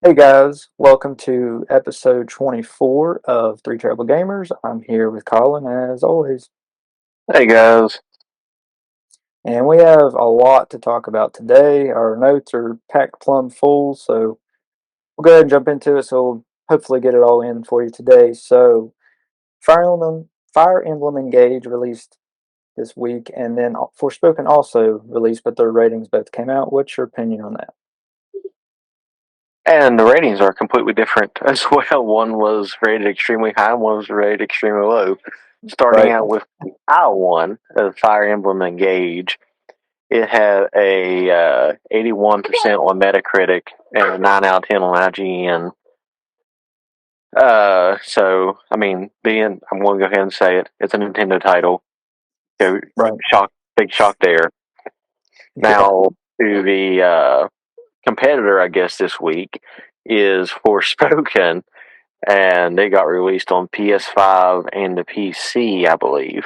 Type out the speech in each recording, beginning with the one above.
Hey guys, welcome to episode 24 of Three Terrible Gamers. I'm here with Colin as always, Hey guys. and we have a lot to talk about today. Our notes are packed plumb full, so we'll go ahead and jump into it. So we'll hopefully get it all in for you today. So Fire Emblem Engage released this week, and then Forspoken also released, but their ratings both came out. What's your opinion on that? And the ratings are completely different as well. One was rated extremely high, one was rated extremely low. Starting Right. out with the high one, Fire Emblem Engage, it had a 81% on Metacritic and a 9 out of 10 on IGN. I mean, I'm going to go ahead and say it, it's a Nintendo title. So, Right. big shock there. Yeah. Now, to the competitor, I guess, this week is Forspoken, and they got released on PS5 and the PC, I believe.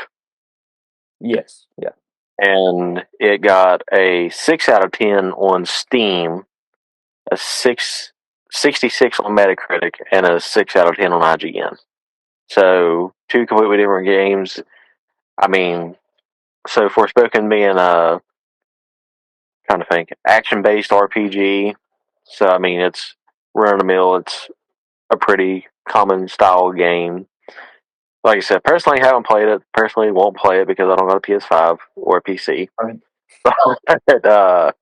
Yes. Yeah. And it got a 6 out of 10 on Steam, a 66 on Metacritic, and a 6 out of 10 on IGN. So, two completely different games. I mean, so Forspoken being a kind of think action based RPG. So, I mean, it's run of the mill, it's a pretty common style game. Like I said, personally, I haven't played it. Personally, won't play it because I don't got a PS5 or a PC. Right. But,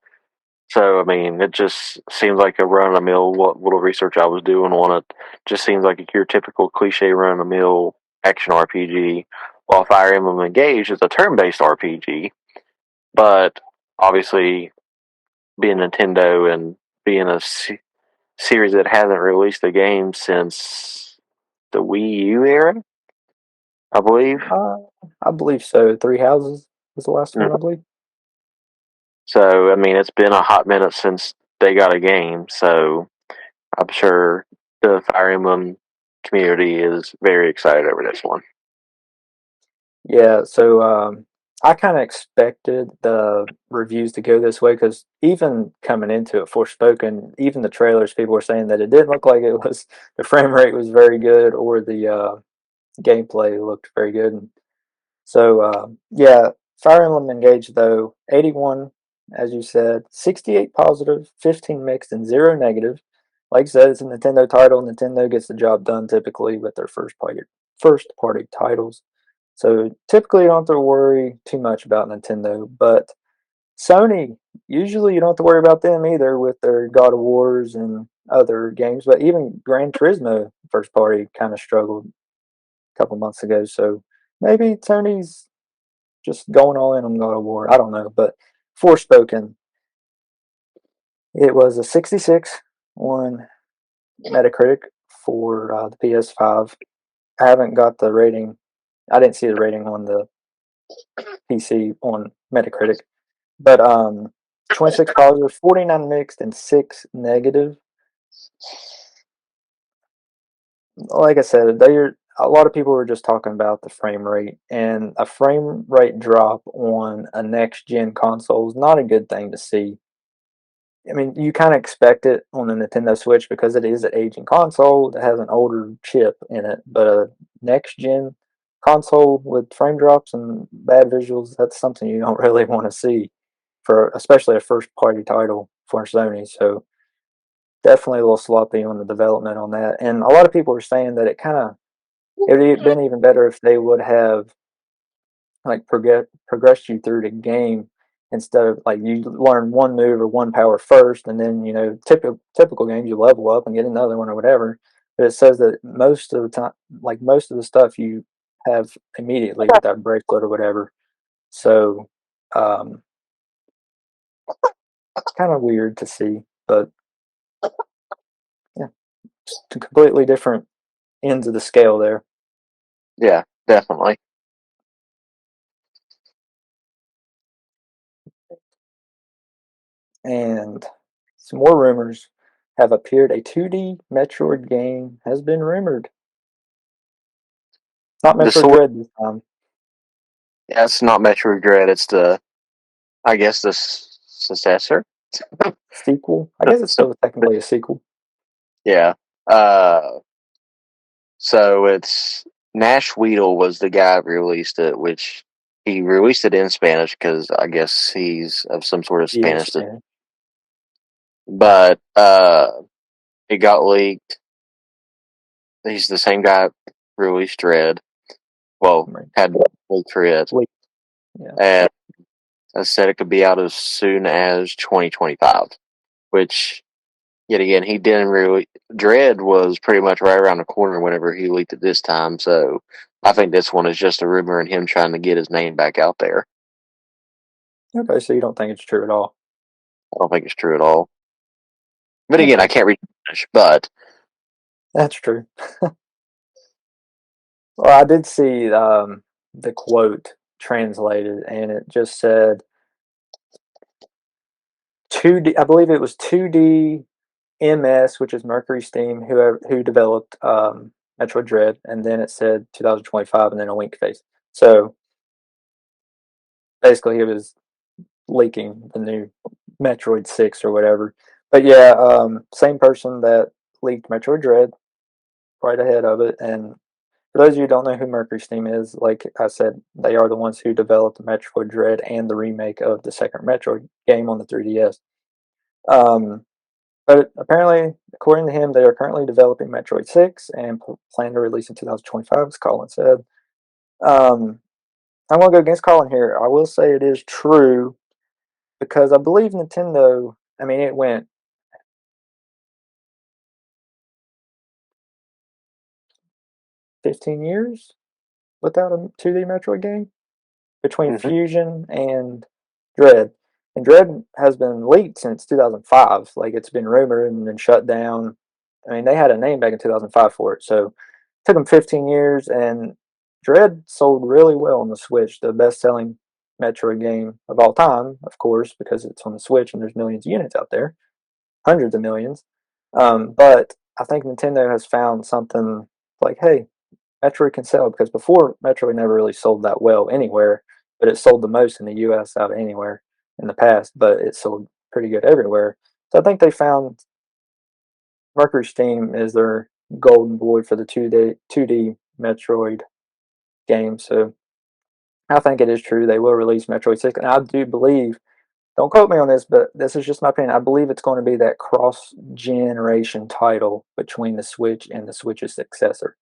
I mean, it just seems like a run of the mill. What little research I was doing on it just seems like your typical cliche run of the mill action RPG. While Fire Emblem Engage is a turn based RPG, but obviously being Nintendo and being a series that hasn't released a game since the Wii U era, I believe. Uh, I believe so. Three Houses was the last one, I believe. So, I mean, it's been a hot minute since they got a game, so I'm sure the Fire Emblem community is very excited over this one. Yeah, so I kind of expected the reviews to go this way because even coming into it, Forspoken, even the trailers, people were saying that it didn't look like it was the frame rate was very good or the gameplay looked very good. And so yeah, Fire Emblem Engage though 81, as you said, 68 positive, 15 mixed, and zero negative. Like I said, it's a Nintendo title. Nintendo gets the job done typically with their first party titles. So typically you don't have to worry too much about Nintendo, but Sony, usually you don't have to worry about them either with their God of Wars and other games, but even Gran Turismo first party kind of struggled a couple months ago. So maybe Sony's just going all in on God of War. I don't know, but Forspoken, it was a 66 on Metacritic for the PS5. I haven't got the rating. I didn't see the rating on the PC on Metacritic. But 26 positive, 49 mixed, and 6 negative. Like I said, they're a lot of people were just talking about the frame rate, and a frame rate drop on a next gen console is not a good thing to see. I mean, you kind of expect it on the Nintendo Switch because it is an aging console that has an older chip in it. But a next gen console with frame drops and bad visuals, that's something you don't really want to see for especially a first party title for Sony. So definitely a little sloppy on the development on that. And a lot of people were saying that it would have been even better if they would have like progressed you through the game instead of like you learn one move or one power first, and then typical games you level up and get another one or whatever. But it says that most of the time, like most of the stuff you have immediately with that bracelet or whatever. So it's kind of weird to see, but yeah, just completely different ends of the scale there. Yeah, definitely. And some more rumors have appeared. A 2D Metroid game has been rumored. Not The Metroid sword, Dread this time. yeah, it's not Metroid Dread, it's I guess, the successor. Sequel. I guess it's still technically a sequel. Yeah. So it's Nash Weedle was the guy who released it, which he released it in Spanish because I guess he's of some sort of Yes, Spanish. man. But it got leaked. He's the same guy who released Dread. Well, Right. had leaked for it, Leak. Yeah. and I said it could be out as soon as 2025. Which, yet again, he didn't really. Dread was pretty much right around the corner whenever he leaked it this time. So I think this one is just a rumor and him trying to get his name back out there. Okay, so you don't think it's true at all? I don't think it's true at all. But again, I Okay, can't read Spanish. But that's true. Well, I did see the quote translated, and it just said 2D. I believe it was 2D MS, which is Mercury Steam, who developed Metroid Dread, and then it said 2025, and then a wink face. So basically, it was leaking the new Metroid 6 or whatever. But yeah, same person that leaked Metroid Dread right ahead of it. And for those of you who don't know who Mercury Steam is, like I said, they are the ones who developed Metroid Dread and the remake of the second Metroid game on the 3DS. Um, but apparently, according to him, they are currently developing Metroid 6 and plan to release in 2025, as Colin said. Um, I'm going to go against Colin here. I will say it is true because I believe Nintendo, I mean, it went 15 years without a 2D Metroid game between mhm. Fusion and Dread. And Dread has been leaked since 2005. Like it's been rumored and then shut down. I mean, they had a name back in 2005 for it. So it took them 15 years, and Dread sold really well on the Switch, the best selling Metroid game of all time, of course, because it's on the Switch and there's millions of units out there, hundreds of millions. But I think Nintendo has found something like, hey, Metroid can sell because before Metroid never really sold that well anywhere, but it sold the most in the U.S. out of anywhere in the past. But it sold pretty good everywhere. So I think they found Mercury Steam is their golden boy for the 2D Metroid game. So I think it is true they will release Metroid 6, and I do believe. Don't quote me on this, but this is just my opinion. I believe it's going to be that cross generation title between the Switch and the Switch's successor.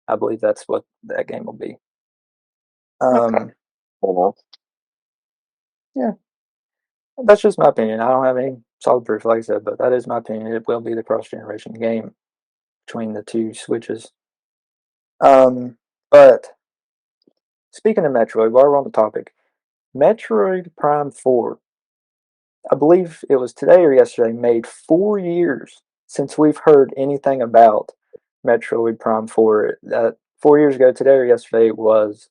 I believe that's what that game will be. Okay. Um, Well, yeah, that's just my opinion. I don't have any solid proof, like I said, but that is my opinion. It will be the cross generation game between the two Switches. But speaking of Metroid, while we're on the topic, Metroid Prime 4, I believe it was today or yesterday, made 4 years since we've heard anything about Metroid Prime 4. 4 years ago, today or yesterday, was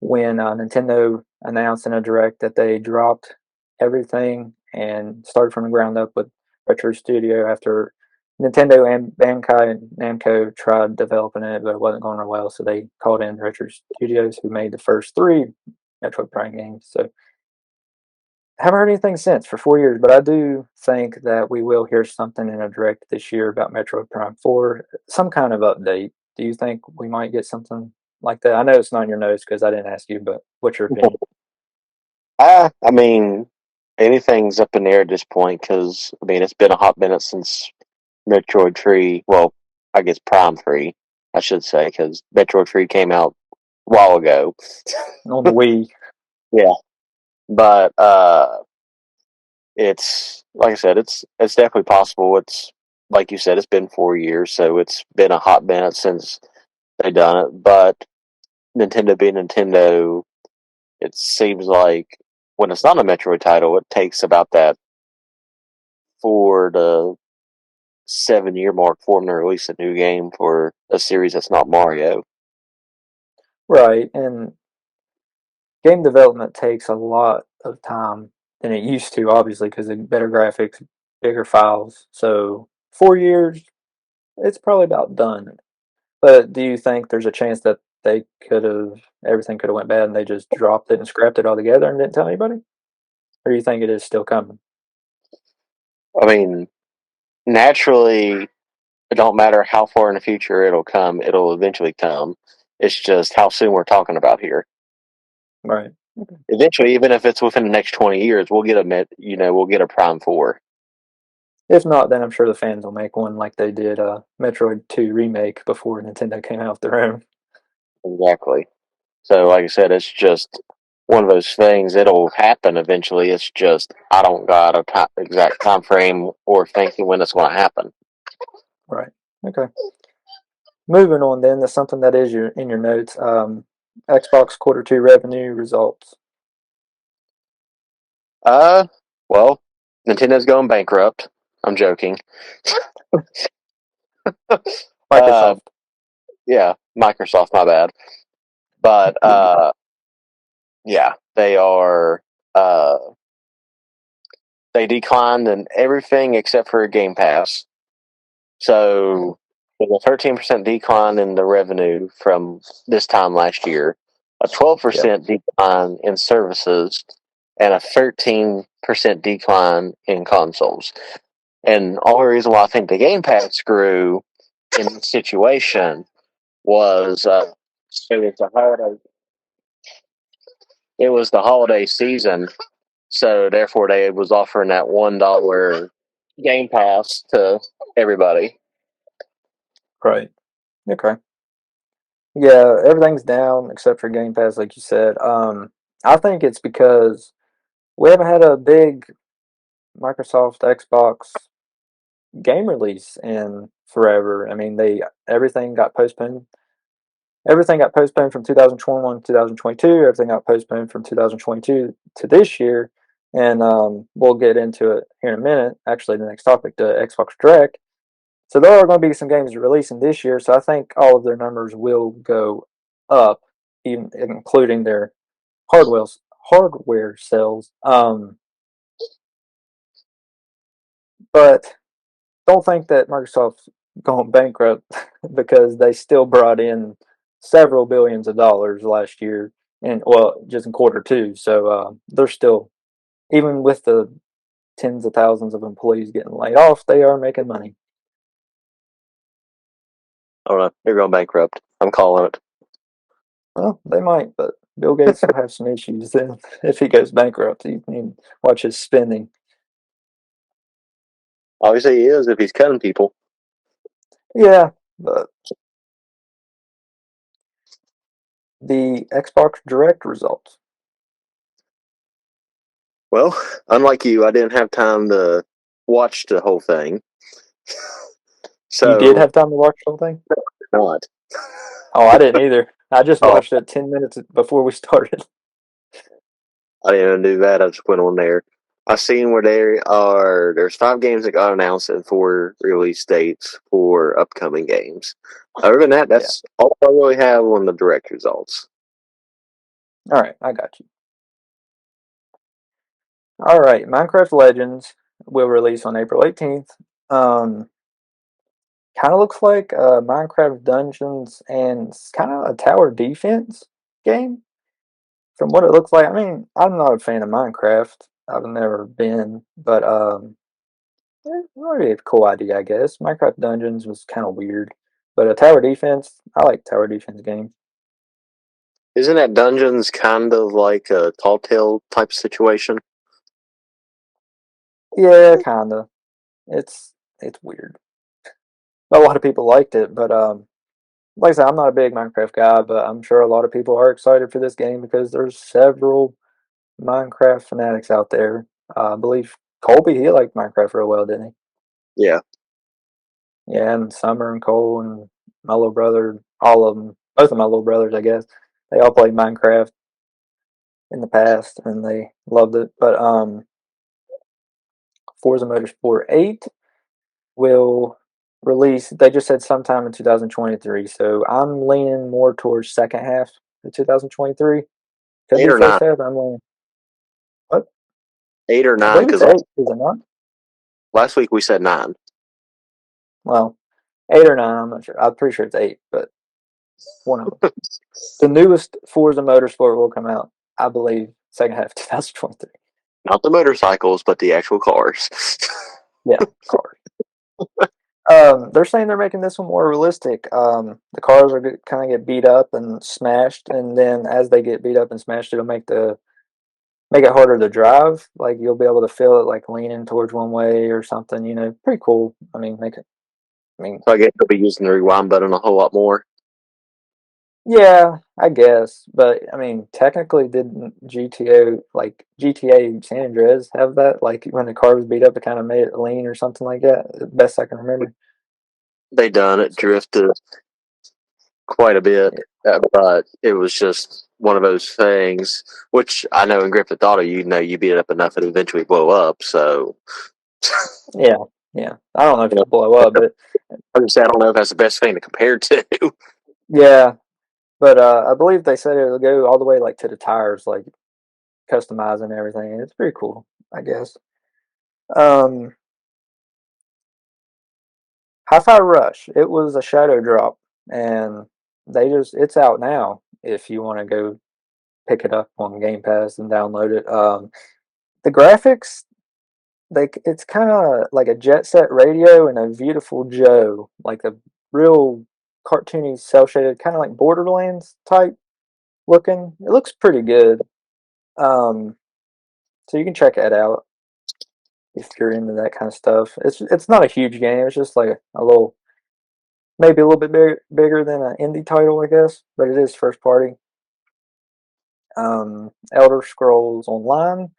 when Nintendo announced in a direct that they dropped everything and started from the ground up with Retro Studio after Nintendo and Bandai and Namco tried developing it, but it wasn't going well, so they called in Retro Studios, who made the first three Metroid Prime games. So I haven't heard anything since for 4 years, but I do think that we will hear something in a direct this year about Metroid Prime 4, some kind of update. Do you think we might get something like that? I know it's not in your notes because I didn't ask you, but what's your opinion? I mean, anything's up in the air at this point because I mean it's been a hot minute since Metroid 3. Well, I guess Prime 3, I should say, because Metroid 3 came out a while ago. On the Wii. Yeah, but it's like I said, it's definitely possible. It's like you said, it's been 4 years, so it's been a hot minute since they done it. But Nintendo being Nintendo, it seems like when it's not a Metroid title, it takes about that 4 to 7 year mark for them to release a new game for a series that's not Mario. Right, and game development takes a lot of time than it used to, obviously, because of better graphics, bigger files. So 4 years, it's probably about done. But do you think there's a chance that they could have everything could have went bad and they just dropped it and scrapped it altogether and didn't tell anybody? Or do you think it is still coming? I mean, naturally, It don't matter how far in the future it'll come, it'll eventually come. It's just how soon we're talking about here. Right. Okay. Eventually, even if it's within the next 20 years, we'll get we'll get a Prime 4. If not, then I'm sure the fans will make one like they did Metroid 2 remake before Nintendo came out with their own. Exactly. So, like I said, it's just one of those things. It'll happen eventually. It's just I don't got a exact time frame or thinking when it's going to happen. Right. Okay. Moving on then to something that is in your notes. Xbox quarter 2 revenue results. Uh, well, Nintendo's going bankrupt. I'm joking. uh, Microsoft. yeah, Microsoft. My bad. But You're good. yeah, they are. Uh, they declined in everything except for Game Pass. So with a 13% decline in the revenue from this time last year, a Yeah. 12% decline in services, and a 13% decline in consoles. And the only reason why I think the Game Pass grew in this situation was so it was the holiday season, so therefore they was offering that $1 Game Pass to everybody. Right. Okay. Yeah, everything's down except for Game Pass, like you said. I think it's because we haven't had a big Microsoft Xbox game release in forever. I mean, they everything got postponed. Everything got postponed from 2021 to 2022. Everything got postponed from 2022 to this year, and we'll get into it here in a minute. Actually, the next topic, the Xbox Direct. So there are going to be some games releasing this year. So I think all of their numbers will go up, even including their hardware sales. But don't think that Microsoft's going bankrupt because they still brought in several billions of dollars last year, and well, just in quarter 2. So they're still, even with the tens of thousands of employees getting laid off, they are making money. I don't know. They're going bankrupt. I'm calling it. Well, they might, but Bill Gates will have some issues then if he goes bankrupt. You can watch his spending. Obviously, he is if he's cutting people. Yeah, but the Xbox Direct results. Well, unlike you, I didn't have time to watch the whole thing. You did So, have time to watch the whole thing? not. Oh, I didn't either. I just Oh, watched it 10 minutes before we started. I didn't even do that. I just went on there. I seen where there's 5 games that got announced and 4 release dates for upcoming games. Other than that, Yeah. that's all I really have on the direct results. All right, I got you. All right, Minecraft Legends will release on April 18th. Um, kind of looks like Minecraft Dungeons and it's kind of a tower defense game from what it looks like. I mean, I'm not a fan of Minecraft. I've never been, but already a cool idea, I guess. Minecraft Dungeons was kind of weird, but a tower defense, I like tower defense games. Isn't that Dungeons kind of like a Tall Tale type situation? Yeah, kinda. It's weird. A lot of people liked it, but like I said, I'm not a big Minecraft guy, but I'm sure a lot of people are excited for this game because there's several Minecraft fanatics out there. I believe Colby, he liked Minecraft real well, didn't Yeah. he? Yeah, and Summer and Cole and my little brother, all of them, both of my little brothers, I guess, they all played Minecraft in the past and they loved it. But Forza Motorsport 8 will release. They just said sometime in 2023, so I'm leaning more towards second half of 2023. Could 8 be or 9. first half. I'm leaning. What? 8 or I 9, believe it's because eight. Is it not? last week we said 9. Well, 8 or 9. I'm not sure. I'm pretty sure it's 8, but one of them. The newest Forza Motorsport will come out, I believe, second half of 2023. Not the motorcycles, but the actual cars. Yeah, cars. They're saying they're making this one more realistic. The cars are kind of get beat up and smashed, and then as they get beat up and smashed, it'll make it harder to drive. Like you'll be able to feel it like leaning towards one way or something. Pretty cool. I mean, make it. I mean, So I guess they'll be using the rewind button a whole lot more. yeah, I guess, but I mean, technically, didn't GTA San Andreas have that? Like when the car was beat up, it kind of made it lean or something like that. Best I can remember. They done it, drifted quite a bit, but it was just one of those things. Which I know in Grand Theft Auto, you beat it up enough, it eventually blow up. So, Yeah, yeah. I don't know if you know, it'll blow up, but I don't know if that's the best thing to compare to. yeah. But I believe they said it'll go all the way like to the tires, like customizing everything. It's pretty cool, I guess. Um, Hi-Fi Rush. It was a shadow drop, and it's out now. If you want to go pick it up on Game Pass and download it. The graphics, it's kind of like a Jet Set Radio and a Beautiful Joe, like a real cartoony, cel shaded, kind of like Borderlands type looking. It looks pretty good. Um, so you can check it out if you're into that kind of stuff. It's not a huge game. It's just like a little, maybe a little bit bigger than an indie title, I guess. But it is first party. Elder Scrolls Online.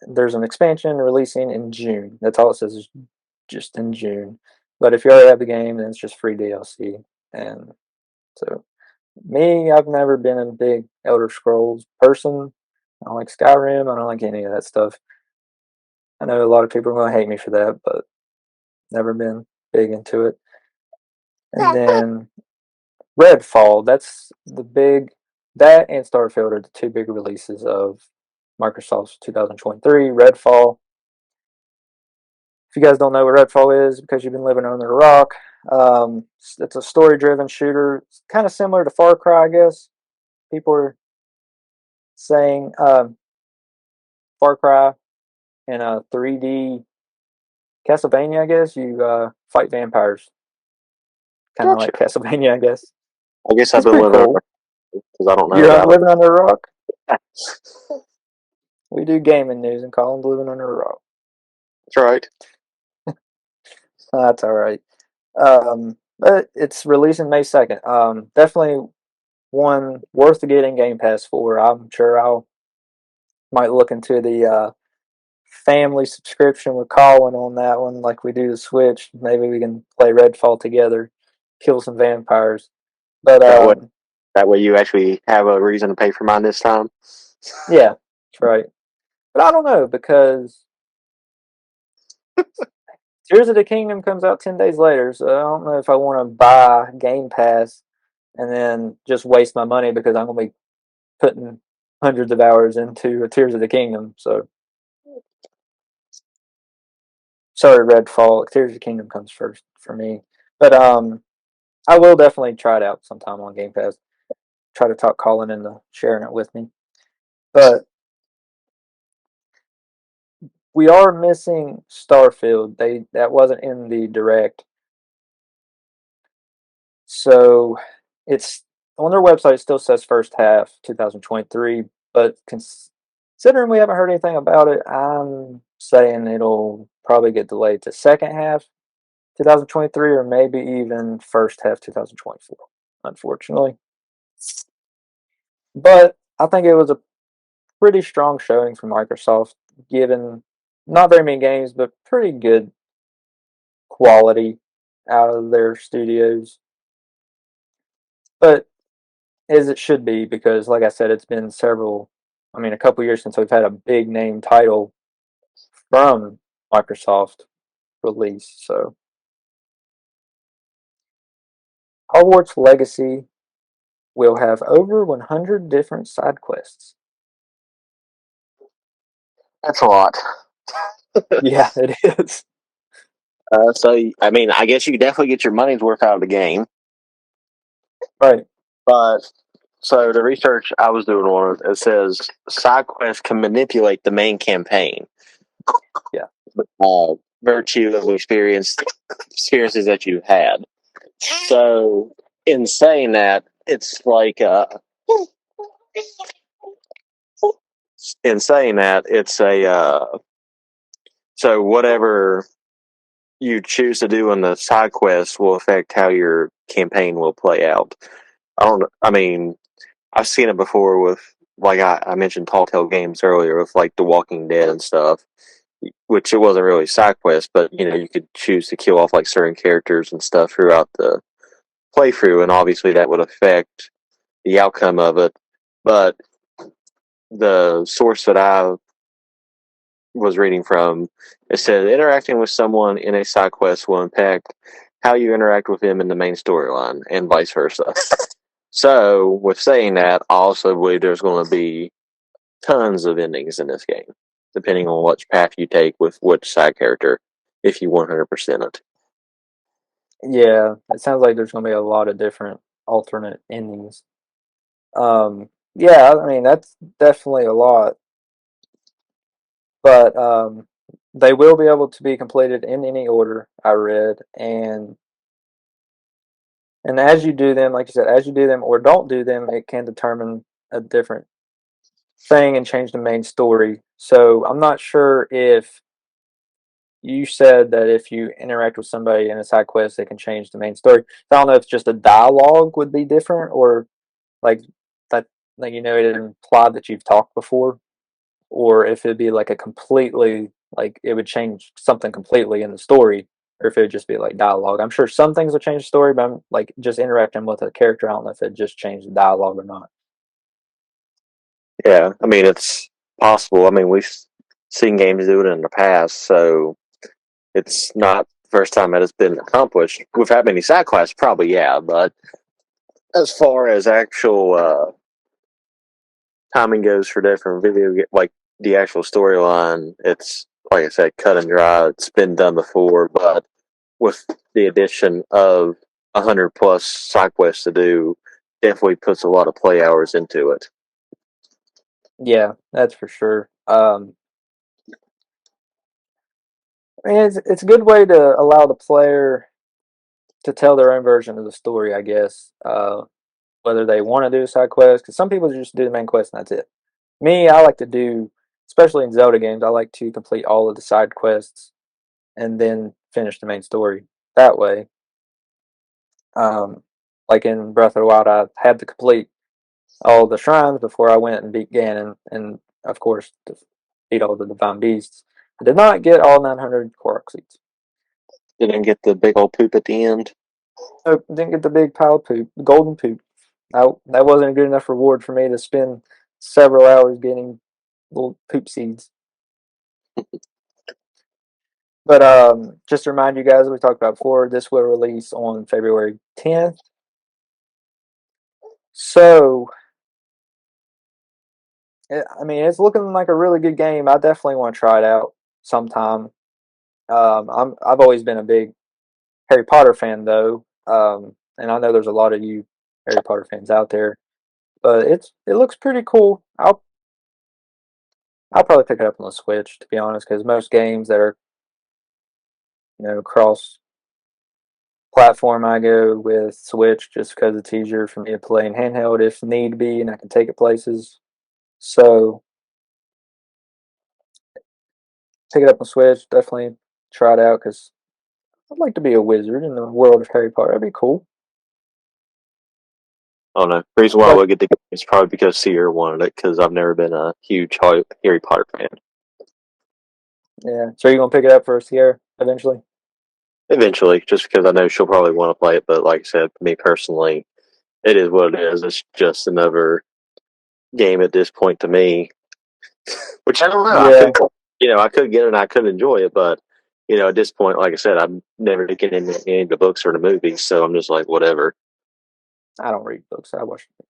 There's an expansion releasing in June. That's all it says is just in June. But if you already have the game, then it's just free DLC. And so, me, I've never been a big Elder Scrolls person. I don't like Skyrim. I don't like any of that stuff. I know a lot of people are going to hate me for that, but never been big into it. And then Redfall. That and Starfield are the two big releases of Microsoft's 2023. Redfall. If you guys don't know what Redfall is, because you've been living under a rock, it's a story-driven shooter. It's kind of similar to Far Cry, I guess. People are saying Far Cry in a 3D Castlevania, I guess. You fight vampires, kind of Gotcha. like Castlevania, I guess. I guess I've It's been pretty living cool. because I don't know You're about living under a rock. it. We do gaming news and call them living under a rock. That's right. That's all right. But it's releasing May 2nd. Definitely one worth getting Game Pass for. I'm sure I'll might look into the family subscription with Colin on that one, like we do the Switch. Maybe we can play Redfall together, kill some vampires. But That way, that way you actually have a reason to pay for mine this time. yeah, that's right. But I don't know because Tears of the Kingdom comes out 10 days later, so I don't know if I want to buy Game Pass and then just waste my money because I'm gonna be putting hundreds of hours into Tears of the Kingdom. So sorry, Redfall. Tears of the Kingdom comes first for me. But I will definitely try it out sometime on Game Pass. Try to talk Colin into sharing it with me. But we are missing Starfield. That wasn't in the direct. So it's on their website it still says first half 2023, but considering we haven't heard anything about it, I'm saying it'll probably get delayed to second half 2023 or maybe even first half 2024, unfortunately. But I think it was a pretty strong showing from Microsoft, given not very many games, but pretty good quality out of their studios. But as it should be, because like I said, it's been a couple years since we've had a big name title from Microsoft release. So Hogwarts Legacy will have over 100 different side quests. That's a lot. Yeah, it is. I mean, I guess you could definitely get your money's worth out of the game. Right. But so the research I was doing on it, it says side quests can manipulate the main campaign. Yeah. virtue of experiences that you had. So, in saying that, it's like in saying that, it's a so whatever you choose to do in the side quests will affect how your campaign will play out. I don't. I mean, I've seen it before with like I mentioned Telltale Games earlier with like The Walking Dead and stuff, which it wasn't really side quests, but you could choose to kill off like certain characters and stuff throughout the playthrough, and obviously that would affect the outcome of it. But the source that I was reading from, it said interacting with someone in a side quest will impact how you interact with them in the main storyline, and vice versa. So, with saying that, I also believe there's going to be tons of endings in this game, depending on which path you take with which side character, if you 100% it. Yeah, it sounds like there's going to be a lot of different alternate endings. Yeah, I mean that's definitely a lot, but they will be able to be completed in any order I read, and as you do them, like you said, as you do them or don't do them, it can determine a different thing and change the main story. So I'm not sure if you said that if you interact with somebody in a side quest, they can change the main story. So I don't know if just the dialogue would be different or like that, like it implied that you've talked before, or if it'd be like a completely like it would change something completely in the story, or if it would just be like dialogue. I'm sure some things will change the story, but I'm like just interacting with a character. I don't know if it just changed the dialogue or not. Yeah, I mean, it's possible. I mean, we've seen games do it in the past, so it's not the first time that it's been accomplished. With that many side quests, probably, yeah, but as far as actual timing goes for different like the actual storyline, it's like I said, cut and dry. It's been done before, but with the addition of 100+ side quests to do, definitely puts a lot of play hours into it. Yeah, that's for sure. I mean, it's a good way to allow the player to tell their own version of the story, I guess. Whether they want to do a side quest, because some people just do the main quest and that's it. Me, I like to do, especially in Zelda games, I like to complete all of the side quests and then finish the main story that way. Um, like in Breath of the Wild, I had to complete all the shrines before I went and beat Ganon, and of course, beat all the divine beasts. I did not get all 900 Korok seeds. Didn't get the big old poop at the end. Nope, didn't get the big pile of poop, the golden poop. That wasn't a good enough reward for me to spend several hours getting little poop seeds. But just to remind you guys, we talked about before, this will release on February 10th. So, I mean, it's looking like a really good game. I definitely want to try it out sometime. I've always been a big Harry Potter fan, though, and I know there's a lot of you Harry Potter fans out there. But it looks pretty cool. I'll probably pick it up on the Switch, to be honest, because most games that are cross platform, I go with Switch just because it's easier for me to play in handheld if need be, and I can take it places. So pick it up on Switch. Definitely try it out because I'd like to be a wizard in the world of Harry Potter. That'd be cool. I don't know. The reason why I But would get the game is probably because Sierra wanted it, because I've never been a huge Harry Potter fan. yeah, so you're gonna pick it up for Sierra eventually? Eventually, just because I know she'll probably want to play it, but like I said, me personally, it is what it is. It's just another game at this point to me, which I don't know. Yeah, I could get it and I could enjoy it, but at this point, like I said, I'm never getting into any of the books or the movies, so I'm just like, whatever. I don't read books. I watch them.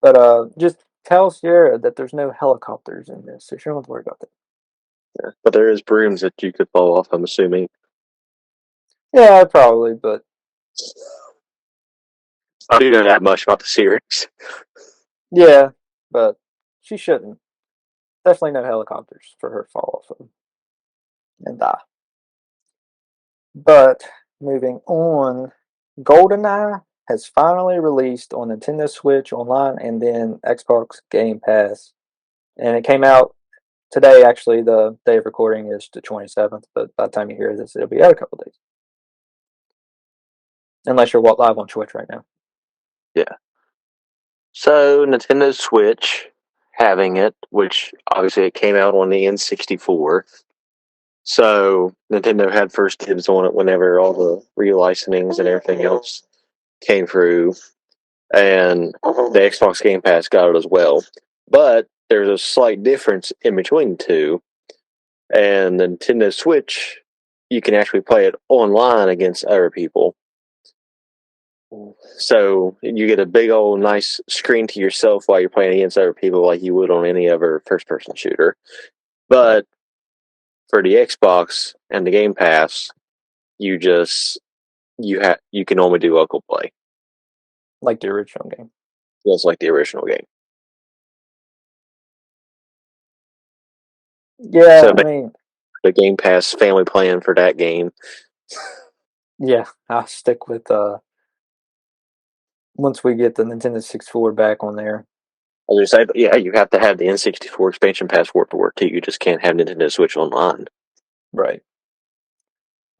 But just tell Sierra that there's no helicopters in this, so she don't have to worry about that. Yeah. But there is brooms that you could fall off, I'm assuming. Yeah, probably, but I do know that much about the series. yeah, but she shouldn't. definitely no helicopters for her to fall off of and die. But moving on, Goldeneye has finally released on Nintendo Switch Online and then Xbox Game Pass. And it came out today, actually. The day of recording is the 27th, but by the time you hear this, it'll be out a couple days. Unless you're live on Twitch right now. Yeah. So Nintendo Switch having it, which obviously it came out on the N64. So Nintendo had first dibs on it whenever all the relicensings and everything else came through, and the Xbox Game Pass got it as well. But there's a slight difference in between the two, and the Nintendo Switch, you can actually play it online against other people. So you get a big old nice screen to yourself while you're playing against other people, like you would on any other first-person shooter. Right. But for the Xbox and the Game Pass, you just you can only do local play, Like the original game. just like the original game. Yeah, So I mean, the Game Pass family plan for that game. yeah, I'll stick with once we get the Nintendo 64 back on there. I was gonna say, yeah, you have to have the N64 expansion pass for it to work too. You just can't have Nintendo Switch Online. Right.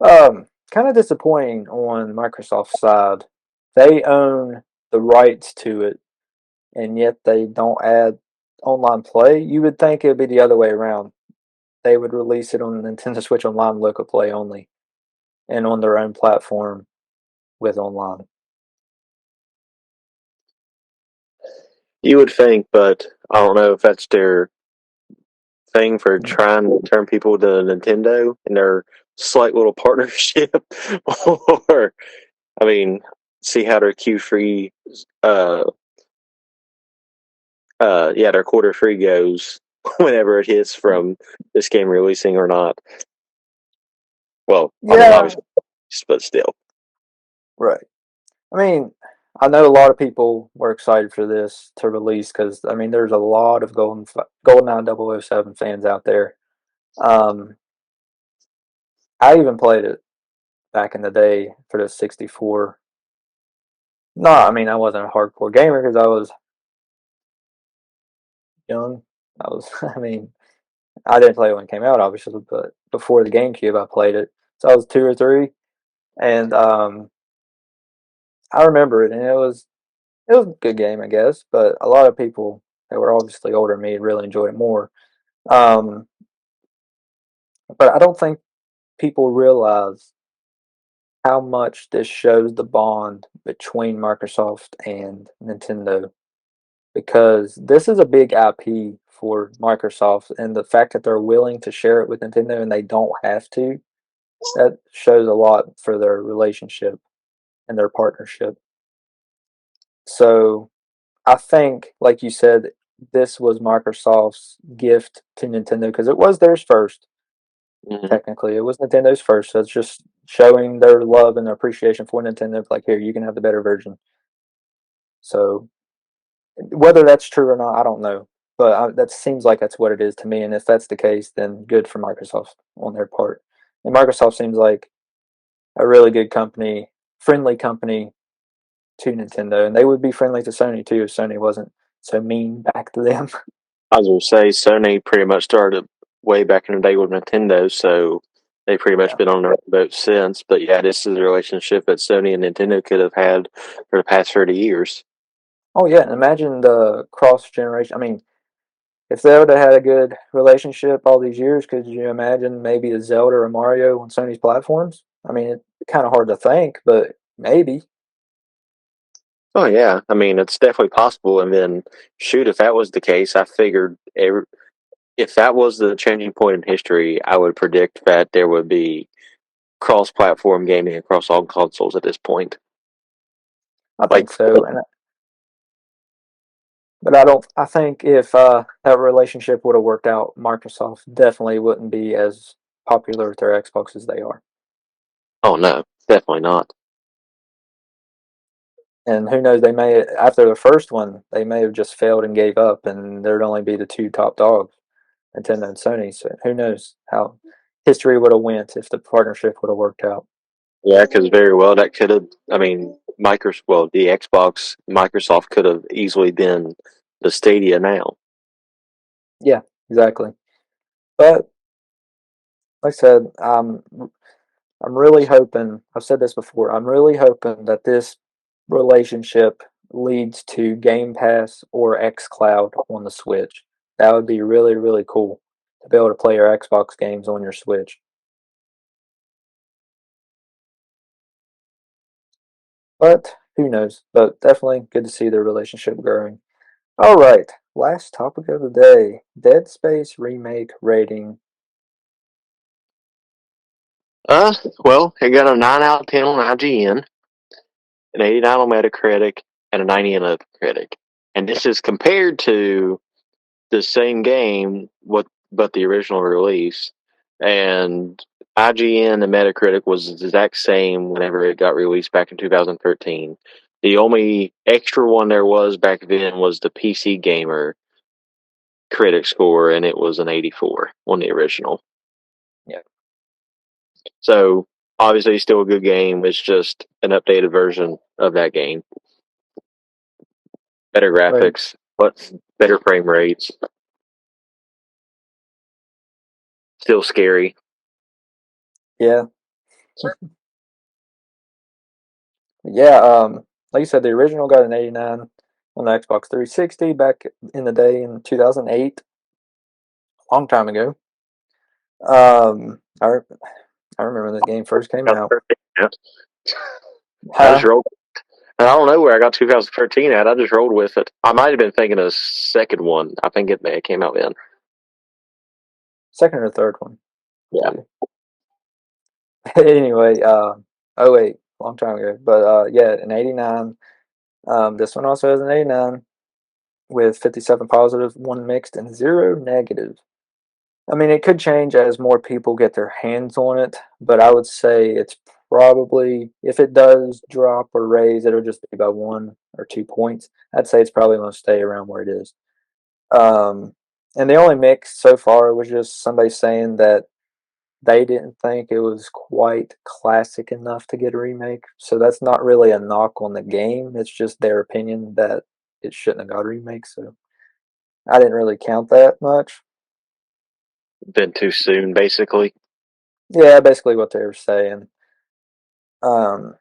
Kind of disappointing on Microsoft's side. They own the rights to it, and yet they don't add online play. You would think it would be the other way around. They would release it on the Nintendo Switch Online local play only, and on their own platform with online. You would think, but I don't know if that's their thing for Mm. trying to turn people to Nintendo in their slight little partnership, or I mean, see how their Q3, uh, yeah, their quarter free goes whenever it hits from this game releasing or not. Well, I mean, Yeah, obviously, but still. right. I mean, I know a lot of people were excited for this to release because I mean, there's a lot of GoldenEye 007 fans out there. Um, I even played it back in the day for the 64. No, I mean, I wasn't a hardcore gamer because I was young. I was, I mean, I didn't play it when it came out, obviously, but before the GameCube, I played it. So I was 2 or 3, and I remember it, and it was a good game, I guess. But a lot of people that were obviously older than me really enjoyed it more. Um, but I don't think people realize how much this shows the bond between Microsoft and Nintendo because this is a big IP for Microsoft, and the fact that they're willing to share it with Nintendo and they don't have to, that shows a lot for their relationship and their partnership. So I think, like you said, this was Microsoft's gift to Nintendo because it was theirs first. Mm-hmm. Technically, it was Nintendo's first, so it's just showing their love and their appreciation for Nintendo. Like, here, you can have the better version. So whether that's true or not, I don't know. But that seems like that's what it is to me. And if that's the case, then good for Microsoft on their part. And Microsoft seems like a really good company, friendly company to Nintendo. And they would be friendly to Sony too if Sony wasn't so mean back to them. I was going to say Sony pretty much started way back in the day with Nintendo, so they've pretty much Yeah. been on their boat since. But yeah, this is a relationship that Sony and Nintendo could have had for the past 30 years. Oh, yeah. And imagine the cross generation. I mean, if they would have had a good relationship all these years, could you imagine maybe a Zelda or Mario on Sony's platforms? I mean, it's kind of hard to think, but maybe. Oh yeah, I mean it's definitely possible. And then, shoot, if that was the case, I figured if that was the changing point in history, I would predict that there would be cross-platform gaming across all consoles at this point. I Like, think so. But I don't. I think if that relationship would have worked out, Microsoft definitely wouldn't be as popular with their Xbox as they are. oh no, definitely not. And who knows? They may after the first one, they may have just failed and gave up, and there'd only be the two top dogs. Nintendo and Sony. So who knows how history would have went if the partnership would have worked out. Yeah, because very well that could have. I mean, the Xbox, Microsoft could have easily been the Stadia now. Yeah, exactly. But like I said, I'm really hoping. I've said this before. I'm really hoping that this relationship leads to Game Pass or XCloud on the Switch. That would be really really cool to be able to play your Xbox games on your Switch. But who knows? But definitely good to see their relationship growing. All right, last topic of the day: Dead Space Remake rating. Uh, well, it got a 9 out of 10 on IGN, an 89 on Metacritic, and a 90 on Metacritic. And this is compared to the same game, but the original release. And IGN and Metacritic was the exact same whenever it got released back in 2013. The only extra one there was back then was the PC Gamer critic score, and it was an 84 on the original. Yeah, So obviously, still a good game. It's just an updated version of that game. Better right. graphics, but better frame rates. Still scary. Yeah, yeah. Like you said, the original got an 89 on the Xbox 360 back in the day in 2008, a long time ago. Um, I I remember when this game first came out. Yeah. I just Huh? rolled. And I don't know where I got 2013 at. I just rolled with it. I might have been thinking of the second one. I think it may have came out then. Second or third one, I Yeah. believe. Anyway, oh wait, long time ago. But yeah, an 89. This one also has an 89 with 57 positive, one mixed, and zero negative. I mean, it could change as more people get their hands on it, but I would say it's probably, if it does drop or raise, it'll just be by 1 or 2 points. I'd say it's probably going to stay around where it is. Um, and the only mix so far was just somebody saying that they didn't think it was quite classic enough to get a remake. So that's not really a knock on the game. It's just their opinion that it shouldn't have got a remake. So I didn't really count that much. Been too soon, basically. Yeah, basically what they were saying. Um,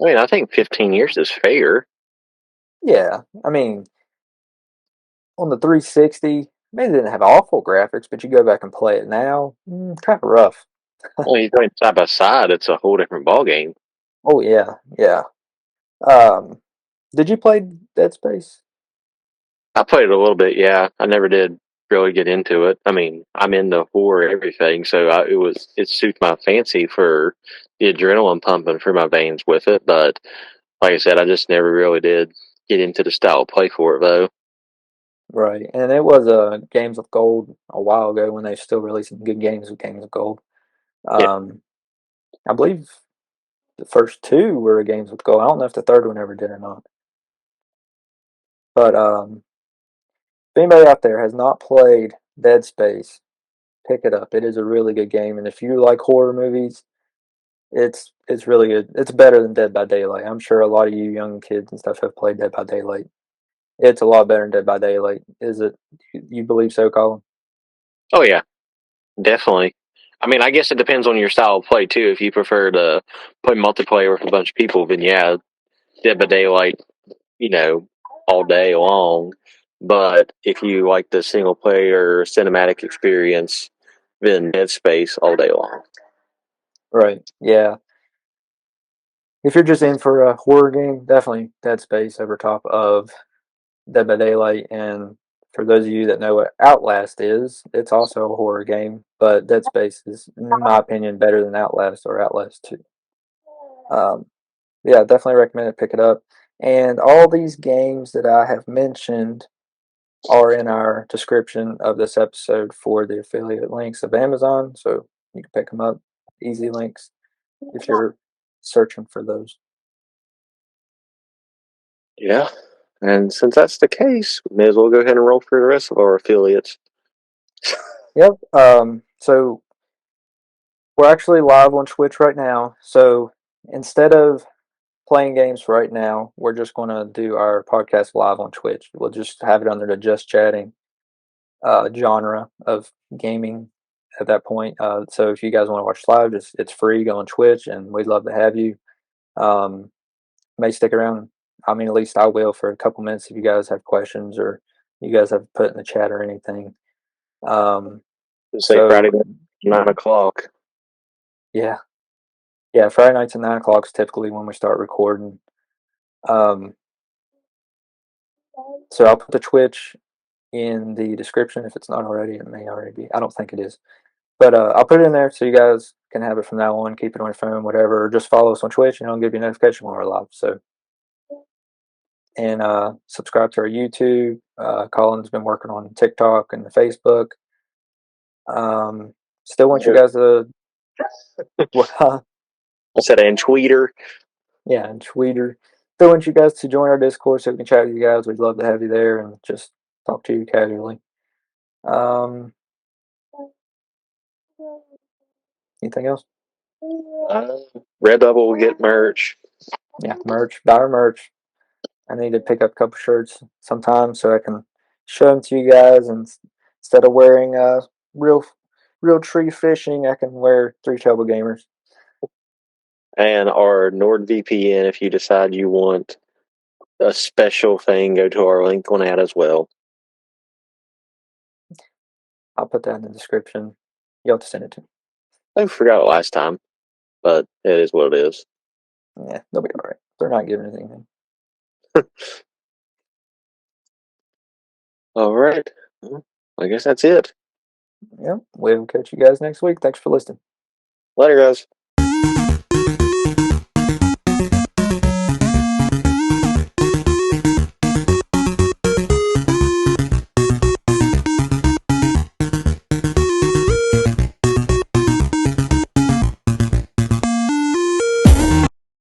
I mean, I think 15 years is fair. yeah, I mean, on the 360, maybe it didn't have awful graphics, but you go back and play it now, kind of rough. Well, you're going side by side, it's a whole different ballgame. Oh yeah, yeah. Um, did you play Dead Space? I played it a little bit, yeah. I never did really get into it. I mean, I'm into horror everything, so it suits my fancy for the adrenaline pumping through my veins with it. But like I said, I just never really did get into the style of play for it, though. Right, and it was Games of Gold a while ago when they still releasing good games with Games of Gold. Yeah, Um, I believe the first two were Games with Gold. I don't know if the third one ever did or not. But if anybody out there has not played Dead Space, pick it up. It is a really good game, and if you like horror movies, it's really good. It's better than Dead by Daylight. I'm sure a lot of you young kids and stuff have played Dead by Daylight. It's a lot better than Dead by Daylight. Is it? You believe so, Colin? oh yeah, definitely. I mean, I guess it depends on your style of play too. If you prefer to play multiplayer with a bunch of people, then yeah, Dead by Daylight, you know, all day long. But if you like the single player cinematic experience, then Dead Space all day long. Right. Yeah. If you're just in for a horror game, definitely Dead Space over top of Dead by Daylight. And for those of you that know what Outlast is, it's also a horror game, but Dead Space is, in my opinion, better than Outlast or Outlast 2. Um, yeah, definitely recommend it. Pick it up. And all these games that I have mentioned are in our description of this episode for the affiliate links of Amazon. So you can pick them up. Easy links if you're searching for those. Yeah. And since that's the case, we may as well go ahead and roll through the rest of our affiliates. Yep. So we're actually live on Twitch right now. So instead of playing games right now, we're just going to do our podcast live on Twitch. We'll just have it under the just chatting genre of gaming at that point. So if you guys want to watch live, just it's free. Go on Twitch, and we'd love to have you. Um, may stick around. I mean, at least I will for a couple minutes if you guys have questions or you guys have put in the chat or anything. Um, Say Friday so night, 9 o'clock. yeah, yeah. Friday nights at 9 o'clock is typically when we start recording. Um, so I'll put the Twitch in the description if it's not already. It may already be. I don't think it is. But I'll put it in there so you guys can have it from now on. Keep it on your phone, whatever. Or just follow us on Twitch, and it'll give you a notification when we're live. So, and subscribe to our YouTube. Colin's been working on TikTok and the Facebook. Um, still want you guys to, well, I said, and Tweeter. yeah, and Twitter. Still want you guys to join our Discord so we can chat with you guys. We'd love to have you there and just talk to you casually. Um, anything else? Uh, Redbubble will get merch. Yeah, merch. Buy our merch. I need to pick up a couple shirts sometime so I can show them to you guys. And instead of wearing real real tree fishing, I can wear Three Trouble Gamers. And our NordVPN, if you decide you want a special thing, go to our link on that as well. I'll put that in the description. You'll have to send it to me. I forgot it last time, but it is what it is. Yeah, they'll be all right. They're not giving anything. All right. Well, I guess that's it. Yeah, we'll catch you guys next week. Thanks for listening. Later, guys.